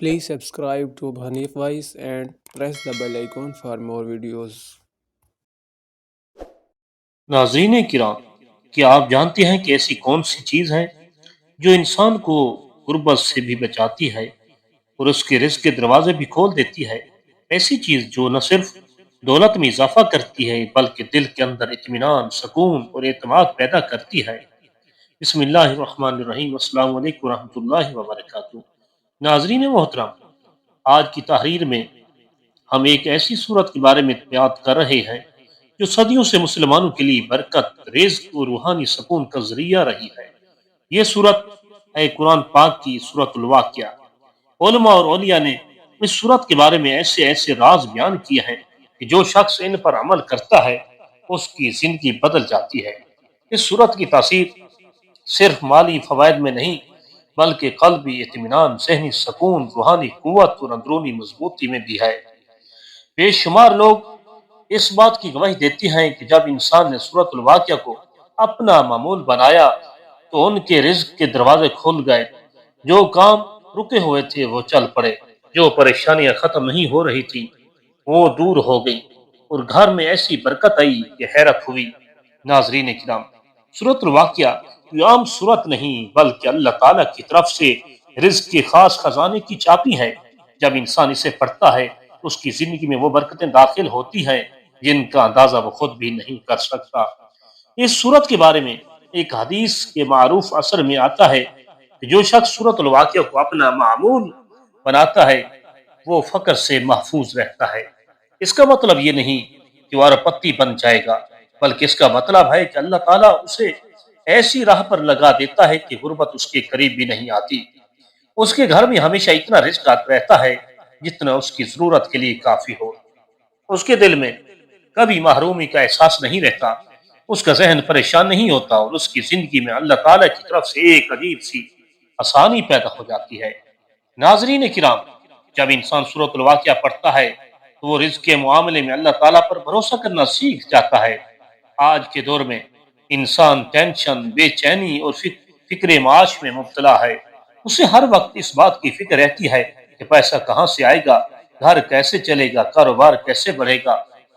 Please subscribe to Bhanif Voice and press the bell icon for more videos. ناظرین کرام، کیا آپ جانتے ہیں کہ ایسی کون سی چیز ہے جو انسان کو غربت سے بھی بچاتی ہے اور اس کے رزق کے دروازے بھی کھول دیتی ہے؟ ایسی چیز جو نہ صرف دولت میں اضافہ کرتی ہے بلکہ دل کے اندر اطمینان، سکون اور اعتماد پیدا کرتی ہے۔ بسم اللہ الرحمن الرحیم۔ السلام علیکم ورحمۃ اللہ وبرکاتہ۔ ناظرین محترم، آج کی تحریر میں ہم ایک ایسی صورت کے بارے میں یاد کر رہے ہیں جو صدیوں سے مسلمانوں کے لیے برکت، رزق اور روحانی سکون کا ذریعہ رہی ہے۔ یہ صورت ہے قرآن پاک کی صورت الواقعہ۔ علماء اور اولیاء نے اس صورت کے بارے میں ایسے ایسے راز بیان کیے ہیں کہ جو شخص ان پر عمل کرتا ہے اس کی زندگی بدل جاتی ہے۔ اس صورت کی تاثیر صرف مالی فوائد میں نہیں بلکہ قلبی اطمینان، ذہنی سکون، روحانی قوت اور اندرونی مضبوطی میں بھی ہے۔ بے شمار لوگ اس بات کی گواہی دیتے ہیں کہ جب انسان نے سورۃ الواقعہ کو اپنا معمول بنایا تو ان کے رزق کے دروازے کھل گئے، جو کام رکے ہوئے تھے وہ چل پڑے، جو پریشانیاں ختم نہیں ہو رہی تھی وہ دور ہو گئی، اور گھر میں ایسی برکت آئی کہ حیرت ہوئی۔ ناظرین کرام، سورۃ الواقعہ کوئی عام سورت نہیں بلکہ اللہ تعالیٰ کی طرف سے رزق کے خاص خزانے کی چابی ہے۔ جب انسان اسے پڑھتا ہے تو اس کی زندگی میں وہ برکتیں داخل ہوتی ہیں جن کا اندازہ وہ خود بھی نہیں کر سکتا۔ اس صورت کے بارے میں ایک حدیث کے معروف اثر میں آتا ہے کہ جو شخص سورۃ الواقعہ کو اپنا معمول بناتا ہے وہ فقر سے محفوظ رہتا ہے۔ اس کا مطلب یہ نہیں کہ وہ ارب پتی بن جائے گا، بلکہ اس کا مطلب ہے کہ اللہ تعالیٰ اسے ایسی راہ پر لگا دیتا ہے کہ غربت اس کے قریب بھی نہیں آتی۔ اس کے گھر میں ہمیشہ اتنا رزق رہتا ہے جتنا اس کی ضرورت کے لیے کافی ہو۔ اس کے دل میں کبھی محرومی کا احساس نہیں رہتا، اس کا ذہن پریشان نہیں ہوتا، اور اس کی زندگی میں اللہ تعالیٰ کی طرف سے ایک عجیب سی آسانی پیدا ہو جاتی ہے۔ ناظرین کرام، جب انسان سورۃ الواقعہ پڑھتا ہے تو وہ رزق کے معاملے میں اللہ تعالیٰ پر بھروسہ کرنا سیکھ جاتا ہے۔ آج کے دور میں انسان ٹینشن، بے چینی اور فکر معاش میں مبتلا ہے۔ اسے ہر وقت اس بات کی فکر رہتی ہے کہ پیسہ کہاں سے آئے گا، گھر کیسے چلے گا، کاروبار کیسے بڑھے گا۔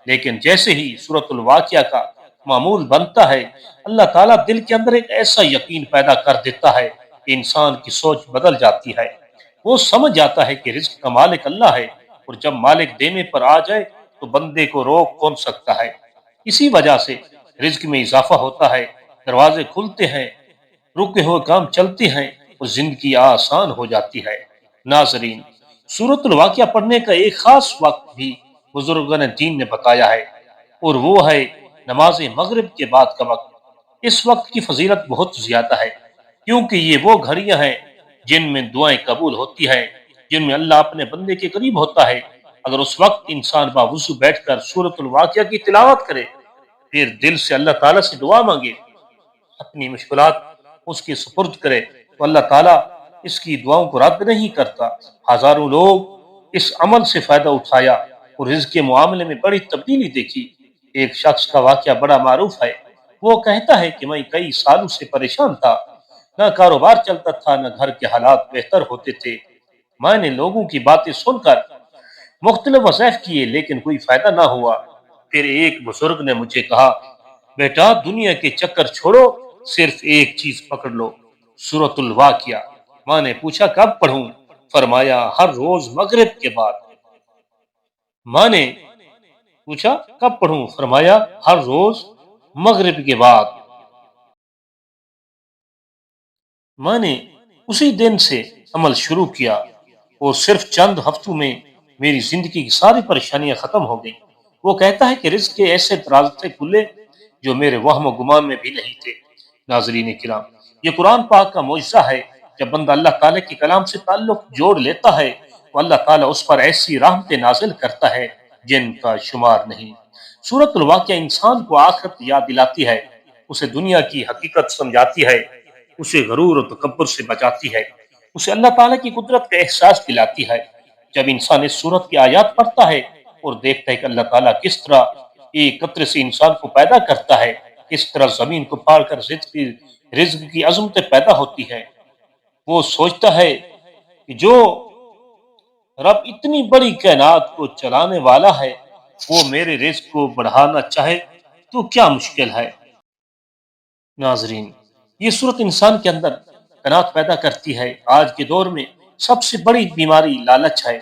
لیکن جیسے ہی سورۃ الواقعہ کا معمول بنتا ہے، اللہ تعالیٰ دل کے اندر ایک ایسا یقین پیدا کر دیتا ہے کہ انسان کی سوچ بدل جاتی ہے۔ وہ سمجھ جاتا ہے کہ رزق کا مالک اللہ ہے، اور جب مالک دینے پر آ جائے تو بندے کو روک کون سکتا ہے۔ اسی وجہ سے رزق میں اضافہ ہوتا ہے، دروازے کھلتے ہیں، رکے ہوئے کام چلتے ہیں اور زندگی آسان ہو جاتی ہے۔ ناظرین، سورۃ الواقعہ پڑھنے کا ایک خاص وقت بھی بزرگان دین نے بتایا ہے، اور وہ ہے نماز مغرب کے بعد کا وقت۔ اس وقت کی فضیلت بہت زیادہ ہے، کیونکہ یہ وہ گھڑیاں ہیں جن میں دعائیں قبول ہوتی ہیں، جن میں اللہ اپنے بندے کے قریب ہوتا ہے۔ اگر اس وقت انسان باوضو بیٹھ کر سورۃ الواقعہ کی تلاوت کرے، پھر دل سے اللہ تعالیٰ سے دعا مانگے، اپنی مشکلات اس کی سپرد کرے، تو اللہ تعالیٰ اس کی دعاؤں کو رد نہیں کرتا۔ ہزاروں لوگ اس عمل سے فائدہ اٹھایا اور رزق کے معاملے میں بڑی تبدیلی دیکھی۔ ایک شخص کا واقعہ بڑا معروف ہے۔ وہ کہتا ہے کہ میں کئی سالوں سے پریشان تھا، نہ کاروبار چلتا تھا، نہ گھر کے حالات بہتر ہوتے تھے۔ میں نے لوگوں کی باتیں سن کر مختلف وظائف کیے لیکن کوئی فائدہ نہ ہوا۔ پھر ایک بزرگ نے مجھے کہا، بیٹا دنیا کے چکر چھوڑو، صرف ایک چیز پکڑ لو، سورۃ الواقعہ۔ ماں نے پوچھا کب پڑھوں؟ فرمایا ہر روز مغرب کے بعد۔ ماں نے پوچھا کب پڑھوں؟ فرمایا ہر روز مغرب کے بعد۔ میں نے اسی دن سے عمل شروع کیا اور صرف چند ہفتوں میں میری زندگی کی ساری پریشانیاں ختم ہو گئیں۔ وہ کہتا ہے کہ رزق کے ایسے دروازے کھلے جو میرے وہم و گمان میں بھی نہیں تھے۔ ناظرین کرام، یہ قرآن پاک کا معجزہ ہے۔ جب بندہ اللہ تعالیٰ کے کلام سے تعلق جوڑ لیتا ہے تو اللہ تعالیٰ اس پر ایسی رحمتیں نازل کرتا ہے جن کا شمار نہیں۔ سورۃ الواقعہ انسان کو آخرت یاد دلاتی ہے، اسے دنیا کی حقیقت سمجھاتی ہے، اسے غرور و تکبر سے بچاتی ہے، اسے اللہ تعالیٰ کی قدرت کا احساس دلاتی ہے۔ جب انسان اس صورت کی آیات پڑھتا ہے اور دیکھتا ہے کہ اللہ تعالیٰ کس طرح ایک قطرے سے انسان کو پیدا کرتا ہے، کس طرح زمین کو پھاڑ کر رزق کی عظمتیں پیدا ہوتی ہیں، وہ سوچتا ہے کہ جو رب اتنی بڑی کائنات کو چلانے والا ہے، وہ میرے رزق کو بڑھانا چاہے تو کیا مشکل ہے؟ ناظرین، یہ صورت انسان کے اندر قناعت پیدا کرتی ہے۔ آج کے دور میں سب سے بڑی بیماری لالچ ہے۔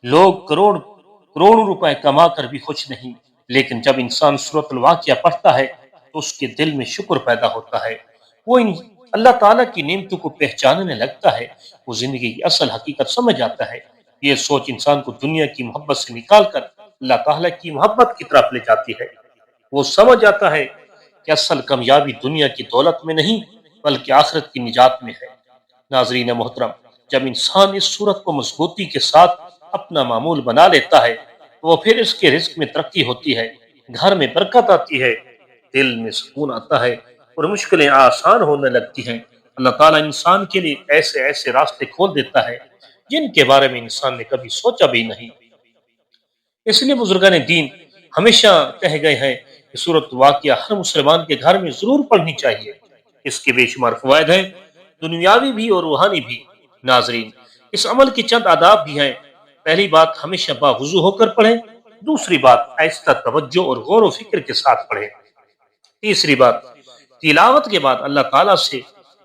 لوگ کروڑوں روپے کما کر بھی خوش نہیں، لیکن جب انسان سورۃ الواقعہ پڑھتا ہے تو اس کے دل میں شکر پیدا ہوتا ہے۔ وہ اللہ تعالیٰ کی نعمتوں کو پہچاننے لگتا ہے، وہ زندگی کی اصل حقیقت سمجھ جاتا ہے۔ یہ سوچ انسان کو دنیا کی محبت سے نکال کر اللہ تعالیٰ کی محبت کی طرف لے جاتی ہے۔ وہ سمجھ جاتا ہے کہ اصل کامیابی دنیا کی دولت میں نہیں بلکہ آخرت کی نجات میں ہے۔ ناظرین محترم، جب انسان اس صورت کو مضبوطی کے ساتھ اپنا معمول بنا لیتا ہے تو وہ پھر اس کے رزق میں ترقی ہوتی ہے، گھر میں برکت آتی ہے، دل میں سکون آتا ہے اور مشکلیں آسان ہونے لگتی ہیں۔ اللہ تعالیٰ انسان کے لیے ایسے ایسے راستے کھول دیتا ہے جن کے بارے میں انسان نے کبھی سوچا بھی نہیں۔ اس لیے بزرگان دین ہمیشہ کہے گئے ہیں کہ سورۃ واقعہ ہر مسلمان کے گھر میں ضرور پڑھنی چاہیے۔ اس کے بے شمار فوائد ہیں، دنیاوی بھی اور روحانی بھی۔ ناظرین، اس عمل کے چند آداب بھی ہیں۔ پہلی بات، ہمیشہ باوضو ہو کر پڑھیں۔ دوسری بات، آہستہ توجہ اور غور و فکر کے ساتھ پڑھیں۔ تیسری بات، تلاوت کے بعد اللہ تعالیٰ سے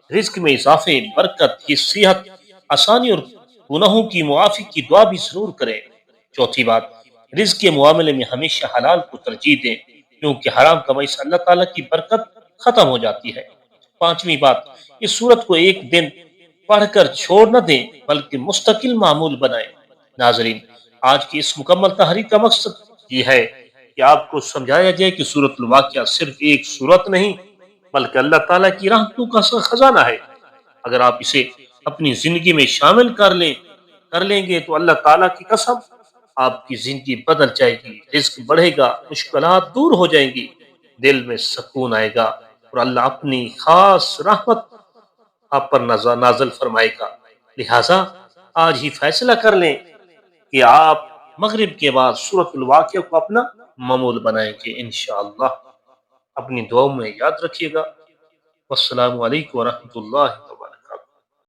رزق میں اضافے، برکت کی صحت، آسانی اور گناہوں کی معافی کی دعا بھی ضرور کریں۔ چوتھی بات، رزق کے معاملے میں ہمیشہ حلال کو ترجیح دیں، کیونکہ حرام کمائی سے اللہ تعالیٰ کی برکت ختم ہو جاتی ہے۔ پانچویں بات، اس سورت کو ایک دن پڑھ کر چھوڑ نہ دیں بلکہ مستقل معمول بنائیں۔ ناظرین، آج کی اس مکمل تحریک کا مقصد یہ ہے کہ آپ کو سمجھایا جائے کہ سورۃ الواقعہ صرف ایک سورت نہیں بلکہ اللہ تعالیٰ کی رحمتوں کا خزانہ ہے۔ اگر آپ اسے اپنی زندگی میں شامل کر لیں گے تو اللہ تعالیٰ کی قسم آپ کی زندگی بدل جائے گی، رزق بڑھے گا، مشکلات دور ہو جائیں گی، دل میں سکون آئے گا اور اللہ اپنی خاص رحمت آپ پر نازل فرمائے گا۔ لہٰذا آج ہی فیصلہ کر لیں کہ آپ مغرب کے بعد سورۃ الواقعہ کو اپنا معمول بنائیں گے انشاءاللہ۔ اپنی دعاؤں میں یاد رکھیے گا۔ والسلام علیکم ورحمۃ اللہ وبرکاتہ۔